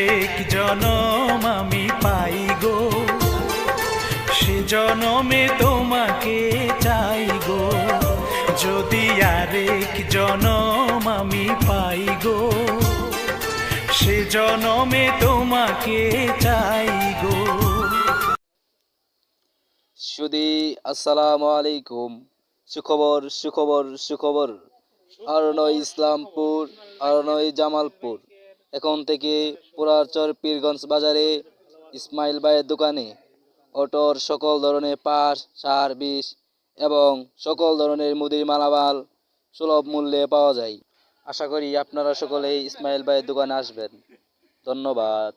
আরেক জনম আমি পাই গো, সে জনমে তোমাকে চাই গো। যদি আরেক জনম আমি পাই গো, সে জনমে তোমাকে চাই গো। সুধী আসসালামু আলাইকুম। সুখবর সুখবর সুখবর। আরনই ইসলামপুর, আরনই জামালপুর। এখন থেকে পুরারচর পীরগঞ্জ বাজারে ইসমাইল ভাইয়ের দোকানে অটোর সকল ধরনের পাস, সার, বিষ এবং সকল ধরনের মুদির মালামাল সুলভ মূল্যে পাওয়া যায়। আশা করি আপনারা সকলেই ইসমাইল ভাইয়ের দোকানে আসবেন। ধন্যবাদ।